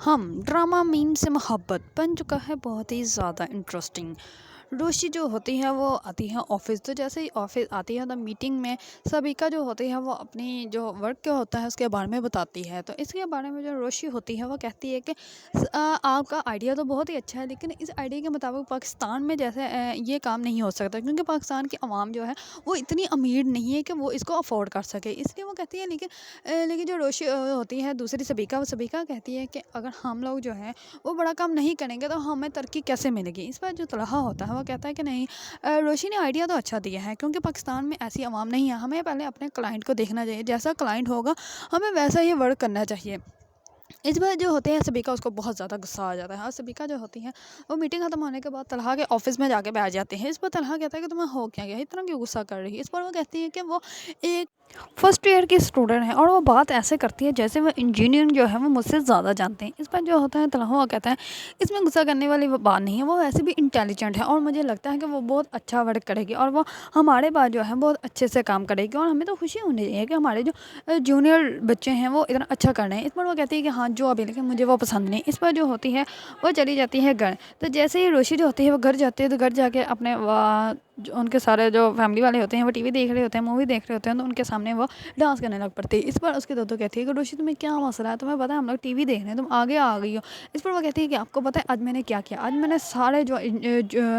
हम drama meme से मोहब्बत बन चुका है बहुत ही ज़्यादा इंटरेस्टिंग। रोशी जो होती है वो आती है ऑफिस, तो जैसे ही ऑफिस आती है तो मीटिंग में सभी का जो होती है वो अपनी जो वर्क क्या होता है उसके बारे में बताती है। तो इसके बारे में जो रोशी होती है वो कहती है कि आपका आइडिया तो बहुत ही अच्छा है, लेकिन इस आइडिया के मुताबिक पाकिस्तान में जैसे ये काम नहीं हो सकता, क्योंकि पाकिस्तान की आवाम जो है वो इतनी अमीर नहीं है कि वो इसको अफोर्ड कर सके। इसलिए वो कहती है, लेकिन जो रोशी होती है दूसरी सबिका, वो सबिका कहती है कि अगर हम लोग जो है वो बड़ा काम नहीं करेंगे तो हमें तरक्की कैसे मिलेगी। इस पर जो तलहा होता है वो कहता है कि नहीं, रोशी ने आइडिया तो अच्छा दिया है, क्योंकि पाकिस्तान में ऐसी आवाम नहीं है, हमें पहले अपने क्लाइंट को देखना चाहिए, जैसा क्लाइंट होगा हमें वैसा ही वर्क करना चाहिए। इस बार जो होते हैं सबिका, उसको बहुत ज़्यादा गुस्सा आ जाता है, और सबिका जो होती है वो मीटिंग खत्म होने के बाद तलहा के ऑफिस में जाके बैठ जाते हैं। इस पर तलहा कहता है कि तुम्हें हो क्या गया, इतना क्यों गुस्सा कर रही है। इस पर वो कहती है कि वो एक फर्स्ट ईयर की स्टूडेंट है और वो बात ऐसे करती है जैसे वो इंजीनियरिंग जो है वो मुझसे ज़्यादा जानते हैं। इस पर जो होता है तलहा वो कहता है इसमें गुस्सा करने वाली वो बात नहीं है, वो वैसे भी इंटेलिजेंट है और मुझे लगता है कि वो बहुत अच्छा वर्क करेगी और वो हमारे पास जो है बहुत अच्छे से काम करेगी, और हमें तो खुशी होनी चाहिए कि हमारे जो जूनियर बच्चे हैं वो इतना अच्छा कर रहे हैं। इस पर वो कहती है कि हाँ जो अभी, लेकिन मुझे वो पसंद नहीं। इस पर जो होती है वो चली जाती है घर। तो जैसे ही रोशी जो होती है वो घर जाती है, तो घर जाके अपने जो उनके सारे जो फैमिली वाले होते हैं वो टीवी देख रहे होते हैं, मूवी देख रहे होते हैं, तो उनके सामने वो डांस करने लग पड़ती है। इस पर उसकी दोस्तों कहती है कि रोशी तुम्हें क्या मसला है, तुम्हें पता है हम लोग टीवी देख रहे हैं, तुम आगे आ गई हो। इस पर वो कहती है कि आपको पता है आज मैंने क्या किया, आज मैंने सारे जो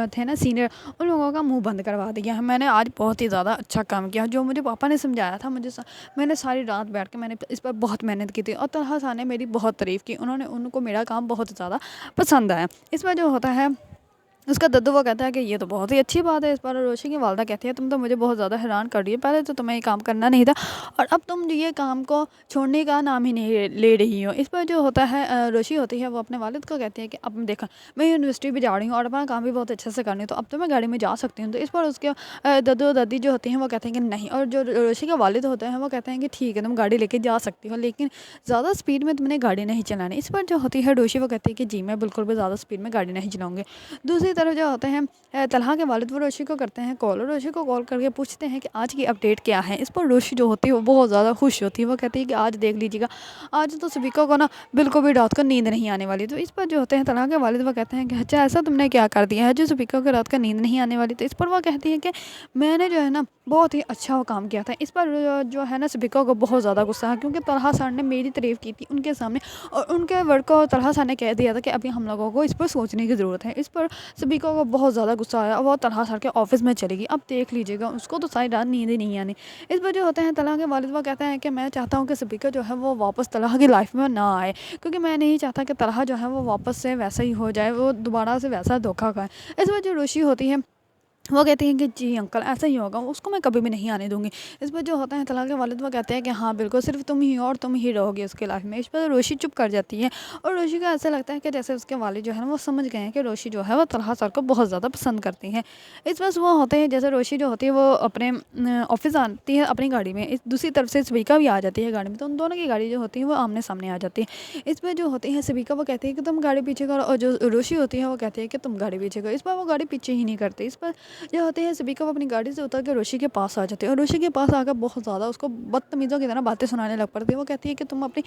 थे ना सीनियर, उन लोगों का मुंह बंद करवा दिया है। मैंने आज बहुत ही ज़्यादा अच्छा काम किया, जो मुझे पापा ने समझाया था, मैंने सारी रात बैठ के मैंने इस पर बहुत मेहनत की थी, और तलहा साहब ने मेरी बहुत तारीफ़ की, उनको मेरा काम बहुत ज़्यादा पसंद आया। इस पर जो होता है उसका दद्दू वो कहता है कि ये तो बहुत ही अच्छी बात है। इस पर रोशी की वालदा कहती है तुम तो मुझे बहुत ज़्यादा हैरान कर रही है, पहले तो तुम्हें ये काम करना नहीं था और अब तुम ये काम को छोड़ने का नाम ही नहीं ले रही हो। इस पर जो होता है रोशी होती है वो अपने वालिद को कहती है कि अब देखा मैं यूनिवर्सिटी भी जा रही हूँ और अपना काम भी बहुत अच्छे से कर रही हूँ, तो अब तो मैं गाड़ी में जा सकती हूँ। तो इस पर उसके दद्दू दादी जो होती हैं वो कहते हैं कि नहीं, और जो रोशी के वालिद होते हैं वो कहते हैं कि ठीक है तुम गाड़ी लेके जा सकती हो, लेकिन ज़्यादा स्पीड में तुमने गाड़ी नहीं चलानी। इस पर जो होती है रोशी वो कहती है कि जी मैं बिल्कुल भी ज़्यादा स्पीड में गाड़ी नहीं चलाऊँगी। दूसरी तरफ जो होते हैं तलहा के वालिद वो रोशी को करते हैं कॉल, और रोशी को कॉल करके पूछते हैं कि आज की अपडेट क्या है। इस पर रोशी जो होती है वो बहुत ज़्यादा खुश होती है, वो कहती है कि आज देख लीजिएगा, आज तो सबिका को ना बिल्कुल भी रात को नींद नहीं आने वाली। तो इस पर जो होते हैं तलहा के वालिद वो कहते हैं कि अच्छा ऐसा तुमने क्या कर दिया है जो सबिका को रात को नींद नहीं आने वाली। तो इस पर वो कहती है कि मैंने जो है ना बहुत ही अच्छा वो काम किया था। इस पर जो है ना सबिका को बहुत ज़्यादा गुस्सा है, क्योंकि तलहा सर ने मेरी तारीफ़ की थी उनके सामने, और उनके वर्ड को तलहा सर ने कह दिया था कि अभी हम लोगों को इस पर सोचने की ज़रूरत है। इस पर सबिका को बहुत ज़्यादा गुस्सा आया, वो तलहा सर के ऑफिस में चली गई। अब देख लीजिएगा उसको तो सारी रात नींद ही नहीं आनी। इस पर जो होते हैं तलहा के वालिद वो कहते हैं कि मैं चाहता हूँ कि सबिका जो है वो वापस तलहा की लाइफ में ना आए, क्योंकि मैं नहीं चाहता कि तलहा जो है वो वापस से वैसा ही हो जाए, वो दोबारा से वैसा धोखा खाए। इस पर जो रोशी होती है वो कहती हैं कि जी अंकल ऐसा ही होगा, उसको मैं कभी भी नहीं आने दूँगी। इस पर जो होता है तलहा के वालिद वो कहते हैं कि हाँ बिल्कुल सिर्फ तुम ही हो और तुम ही रहोगे उसकी लाइफ में। इस पर रोशी चुप कर जाती है, और रोशी को ऐसा लगता है कि जैसे उसके वालिद जो है ना वो समझ गए हैं कि रोशी जो है वो तलहा सर को बहुत ज़्यादा पसंद करती है। इस पर वो होते हैं जैसे रोशी जो होती है वो अपने ऑफिस आती है अपनी गाड़ी में, इस दूसरी तरफ से सबिका भी आ जाती है गाड़ी में, तो उन दोनों की गाड़ी जो होती है वो आमने सामने आ जाती है। इस पर जो होती है सबिका वो कहती है कि तुम गाड़ी पीछे करो, और जो रोशी होती है वो कहती है कि तुम गाड़ी पीछे करो। इस पर वो गाड़ी पीछे ही नहीं करती। इस पर जो होते हैं सबिका वो अपनी गाड़ी से उतर के रोशी के पास आ जाती है, और रोशी के पास आकर बहुत ज़्यादा उसको बदतमीज़ों की तरह बातें सुनाने लग पड़ती है। वो कहती है कि तुम अपनी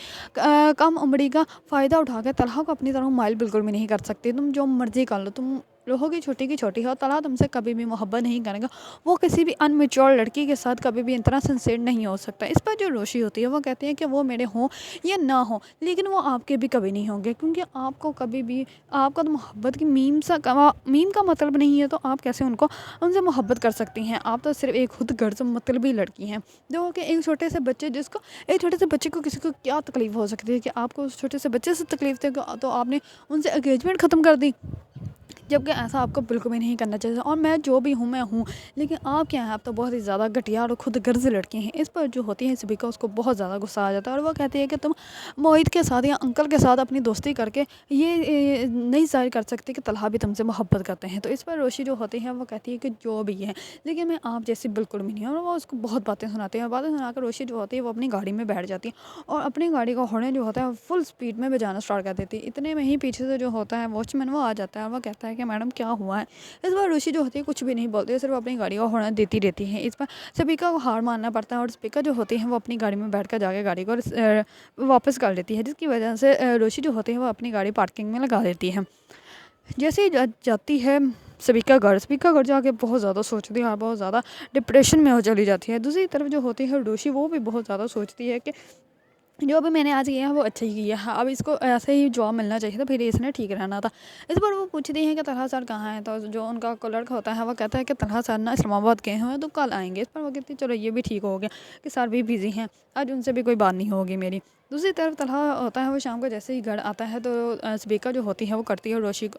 कम उम्री का फ़ायदा उठा के तलहा को अपनी तरह माइल बिल्कुल भी नहीं कर सकती, तुम जो मर्जी कर लो, तुम लोगों की छोटी हो, तलहा तुमसे कभी भी मोहब्बत नहीं करेगा, वो किसी भी अनमेच्योर लड़की के साथ कभी भी इतना सिंसियर नहीं हो सकता। इस पर जो रोशी होती है वो कहती है कि वो मेरे हों या ना हो, लेकिन वो आपके भी कभी नहीं होंगे, क्योंकि आपको कभी भी आपका तो मोहब्बत की मीम का मतलब नहीं है, तो आप कैसे उनसे मोहब्बत कर सकती हैं। आप तो सिर्फ एक खुद गर्ज मतलबी लड़की हैं, जो कि एक छोटे से बच्चे को किसी को क्या तकलीफ़ हो सकती है कि आपको उस छोटे से बच्चे से तकलीफ़ थी, तो आपने उनसे एंगेजमेंट ख़त्म कर दी, जबकि ऐसा आपको बिल्कुल भी नहीं करना चाहिए। और मैं जो भी हूँ मैं हूँ, लेकिन आप क्या हैं, आप तो बहुत ही ज़्यादा घटिया और खुद गर्ज लड़की हैं। इस पर जो होती है सबिका, उसको बहुत ज़्यादा गुस्सा आ जाता है, और वो कहती है कि तुम मोहित के साथ या अंकल के साथ अपनी दोस्ती करके ये नहीं जाहिर कर सकती कि तलहा भी तुमसे मोहब्बत करते हैं। तो इस पर रोशी जो होती है वो कहती है कि जो भी है, लेकिन मैं आप जैसी बिल्कुल भी नहीं हूँ, और वो उसको बहुत बातें सुनाती है, और बातें सुनाकर रोशी जो होती है वो अपनी गाड़ी में बैठ जाती है, और अपनी गाड़ी का हॉर्न जो होता है फुल स्पीड में बजाना स्टार्ट कर देती है। इतने में ही पीछे से जो होता है वॉचमैन वो आ जाता है, और वो कहता है है कि मैडम क्या हुआ है। इस बार ऋषि जो होती है कुछ भी नहीं बोलती है, सिर्फ अपनी गाड़ी को हॉर्न देती रहती है। इस बार सबिका को हार मानना पड़ता है और सबिका जो होती है वो अपनी गाड़ी में बैठ कर जाके गाड़ी को वापस कर लेती है, जिसकी वजह से ऋषि जो होती है वो अपनी गाड़ी पार्किंग में लगा देती है। जैसे ही जाती है सबिका घर जाके बहुत ज़्यादा सोचती है और बहुत ज़्यादा डिप्रेशन में हो चली जाती है। दूसरी तरफ जो होती है ऋषि, वो भी बहुत ज़्यादा सोचती है कि जो भी मैंने आज किया है वो अच्छा ही किया है, अब इसको ऐसे ही जॉब मिलना चाहिए था, फिर इसने ठीक रहना था। इस पर वो पूछती है कि तलहा सर कहाँ है, तो जो उनका लड़का होता है वो कहता है कि तलहा सर ना इस्लामाबाद गए हुए हैं तो कल आएंगे। इस पर वो कहती है चलो ये भी ठीक हो गया कि सर भी बिजी हैं, आज उनसे भी कोई बात नहीं होगी मेरी। दूसरी तरफ तलहा होता है वो शाम को जैसे ही घर आता है तो सबिका जो होती है वो करती है रोशी को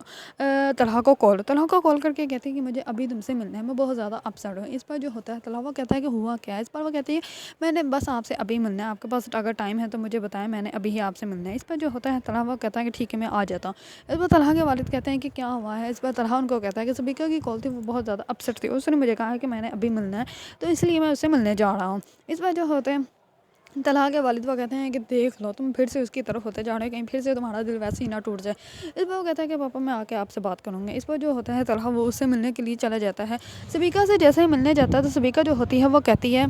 तलहा को कॉल करके कहती है कि मुझे अभी तुमसे मिलना है, मैं बहुत ज़्यादा अपसेट हूँ। इस पर जो होता है तलहा वो कहता है कि हुआ क्या है। इस पर वो कहती है मैंने बस आपसे अभी मिलना है, आपके पास अगर टाइम है तो मुझे बताएं, मैंने अभी ही आपसे मिलना है। इस पर जो होता है तलहा वो कहता है कि ठीक है मैं आ जाता हूँ। इस पर तलहा के वालिद कहते हैं कि क्या हुआ है। इस पर तलहा उनको कहता है कि सबिका की कॉल थी, वो बहुत ज़्यादा अपसेट थी, उसने मुझे कहा है कि मैंने अभी मिलना है तो इसलिए मैं उससे मिलने जा रहा हूँ। इस पर जो होते हैं तलहा के वालिद वो कहते हैं कि देख लो तुम फिर से उसकी तरफ होते जा रहे हो, कहीं फिर से तुम्हारा दिल वैसे ही ना टूट जाए। इस पर वो कहता है कि पापा मैं आके आपसे बात करूँगा। इस पर जो होता है तलहा वो उससे मिलने के लिए चला जाता है। सबिका से जैसे ही मिलने जाता है तो सबिका जो होती है वो कहती है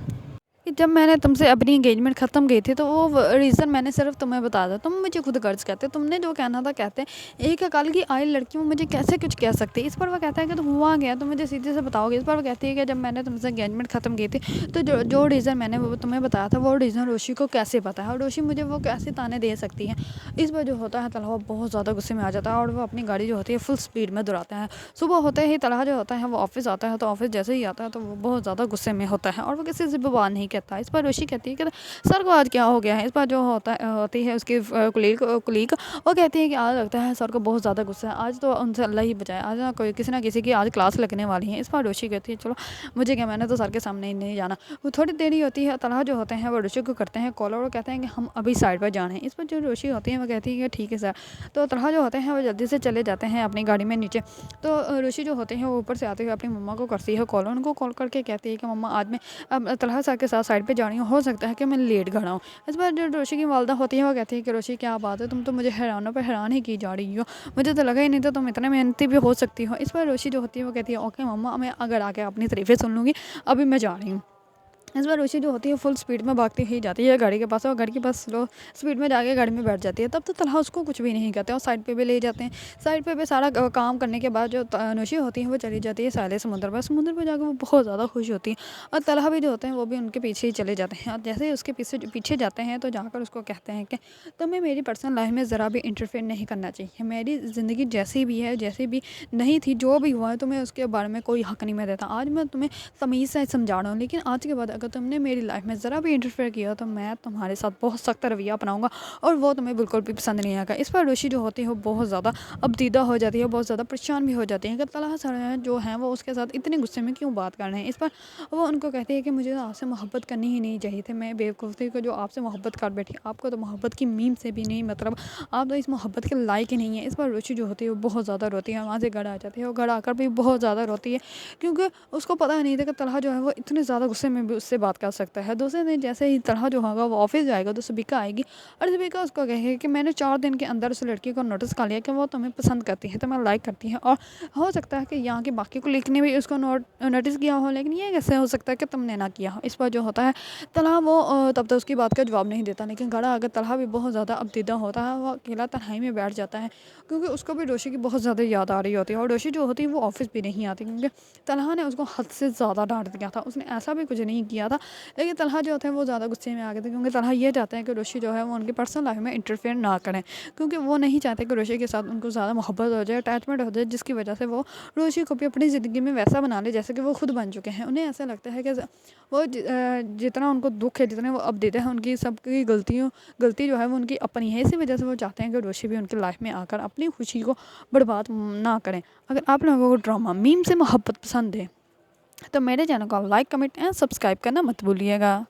कि जब मैंने तुमसे अपनी एंगेजमेंट ख़त्म गई थी तो वो रीज़न मैंने सिर्फ तुम्हें बता दिया, तुम मुझे खुद गर्ज कहते, तुमने जो कहना था कहते, एक अकाल की आई लड़की में मुझे कैसे कुछ कह सकती। इस पर वो कहता है कि तुम हुआ गया तो मुझे सीधे से बताओगे। इस पर वो कहती है कि जब मैंने तुमसे एंगेजमेंट ख़त्म की थी तो जो रीज़न मैंने वो तुम्हें बताया था वो रीज़न रोशी को कैसे पता है और रोशी मुझे वो कैसे ताने दे सकती है। इस पर जो होता है तलहा बहुत ज़्यादा गुस्से में आ जाता है और वो अपनी गाड़ी जो होती है फुल स्पीड में दौड़ाता है। सुबह होते ही तलहा जो होता है वो ऑफिस आता है, तो ऑफिस जैसे ही आता है तो वो बहुत ज़्यादा गुस्से में होता है और वो किसी से भी बात नहीं कहता। इस पर रोशी कहती है कि सर को आज क्या हो गया है। इस पर जो होती है उसकी कुलीग वो कहती है कि आज लगता है सर को बहुत ज़्यादा गुस्सा है, आज तो उनसे अल्लाह ही बचाए, आज ना किसी की आज क्लास लगने वाली है। इस पर रोशी कहती है चलो मुझे क्या, मैंने तो सर के सामने ही नहीं जाना। वो थोड़ी देरी होती है, तलहा जो होते हैं वो रोशी को करते हैं कॉल और वो कहते हैं कि हम अभी साइड पर जाना है। इस पर जो रोशी होती है वो कहती है कि ठीक है सर। तो तलहा जो होते हैं वो जल्दी से चले जाते हैं अपनी गाड़ी में नीचे। तो रोशी जो होते हैं वो ऊपर से आते हुए अपनी मम्मा को करती है कॉल, उनको कॉल करके कहती है कि मम्मा आज मैं अब तलहा सर के साथ साइड पे जा रही हूँ, हो सकता है कि मैं लेट घर आऊँ। इस बार जो रोशी की वालदा होती है वो कहती है कि रोशी क्या बात है, तुम तो मुझे हैरानों पर हैरान ही की जा रही हो, मुझे तो लगा ही नहीं था तुम इतने मेहनती भी हो सकती हो। इस बार रोशी जो होती है वो कहती है ओके मम्मा, मैं अगर आके अपनी तारीफ़ें सुन लूँगी, अभी मैं जा रही हूँ। इस बार रोशी जो होती है फुल स्पीड में भागती ही जाती है गाड़ी के पास और गाड़ी के पास स्लो स्पीड में जाके गाड़ी में बैठ जाती है। तब तो तलहा उसको कुछ भी नहीं कहते और साइड पे भी ले जाते हैं। साइड पे भी सारा काम करने के बाद जो नोशी होती है वो चली जाती है साले समुद्र पर जाकर वो बहुत ज़्यादा खुश होती है और तलहा भी जो होते हैं वो भी उनके पीछे ही चले जाते हैं। और जैसे ही उसके पीछे जाते हैं तो जाकर उसको कहते हैं कि तुम्हें मेरी पर्सनल लाइफ में ज़रा भी इंटरफेयर नहीं करना चाहिए, मेरी ज़िंदगी जैसी भी है, जैसी भी नहीं थी, जो भी हुआ है तुम्हें उसके बारे में कोई हक़ नहीं मैं देता। आज मैं तुम्हें तमीज़ से समझा रहा हूँ, लेकिन आज के बाद अगर तुमने मेरी लाइफ में ज़रा भी इंटरफेयर किया तो मैं तुम्हारे साथ बहुत सख्त रवैया अपनाऊंगा और वो तुम्हें बिल्कुल भी पसंद नहीं आएगा। इस पर रोशी जो होती है वो बहुत ज़्यादा अबदीदा हो जाती है, बहुत ज़्यादा परेशान भी हो जाती है कि तलहा सर जो हैं वो उसके साथ इतने गुस्से में क्यों बात कर रहे हैं। इस पर वो उनको कहती है कि मुझे तो आपसे मोहब्बत करनी ही नहीं चाहिए थी, मैं बेवकूफ़ थी को जो आपसे मोहब्बत कर बैठी, आपको तो मोहब्बत की मीम से भी नहीं मतलब, आप तो इस मोहब्बत के लायक ही नहीं है। इस पर रोशी जो होती है वो बहुत ज़्यादा रोती है, वहाँ से घर आ जाती है और घर आकर भी बहुत ज़्यादा रोती है क्योंकि उसको पता नहीं था कि तलहा जो है वो इतने ज़्यादा गुस्से में भी उससे बात कर सकता है। दूसरे दिन जैसे ही तलहा जो होगा वो ऑफिस जाएगा तो सबिका आएगी और सबिका उसको कहेगी कि मैंने 4 दिन के अंदर उस लड़की को नोटिस कर लिया कि वो तुम्हें पसंद करती है, तुम्हें लाइक करती है और हो सकता है कि यहाँ के बाकी को लिखने भी उसको नोटिस किया हो, लेकिन ये कैसे हो सकता है कि तुमने ना किया हो। इस पर जो होता है तलहा वो तब तक उसकी बात का जवाब नहीं देता, लेकिन घर आकर तलहा भी बहुत ज़्यादा अबदीदा होता है, वो अकेला तन्हाई में बैठ जाता है क्योंकि उसको भी रोशी की बहुत ज़्यादा याद आ रही होती है और रोशी जो होती है वो ऑफिस भी नहीं आती क्योंकि तलहा ने उसको हद से ज़्यादा डांट दिया था, उसने ऐसा भी कुछ नहीं किया था, लेकिन तलहा जो होता है वो ज़्यादा गुस्से में आ गए थे क्योंकि तलहा ये चाहते हैं कि रोशी जो है वो उनकी पर्सनल लाइफ में इंटरफेयर ना करें क्योंकि वो नहीं चाहते कि रोशी के साथ उनको ज़्यादा मोहब्बत हो जाए, अटैचमेंट हो जाए, जिसकी वजह से वो रोशी को भी अपनी ज़िंदगी में वैसा बना ले जैसे कि वो खुद बन चुके हैं। उन्हें ऐसा लगता है कि वो जितना उनको दुख है, जितने वो अब देते हैं, उनकी सबकी गलती जो है वो उनकी अपनी है। इसी वजह से वो चाहते हैं कि रोशी भी उनकी लाइफ में आकर अपनी खुशी को बर्बाद ना करें। अगर आप लोगों को ड्रामा मीम से मोहब्बत पसंद है तो मेरे चैनल को लाइक, कमेंट एंड सब्सक्राइब करना मत भूलिएगा।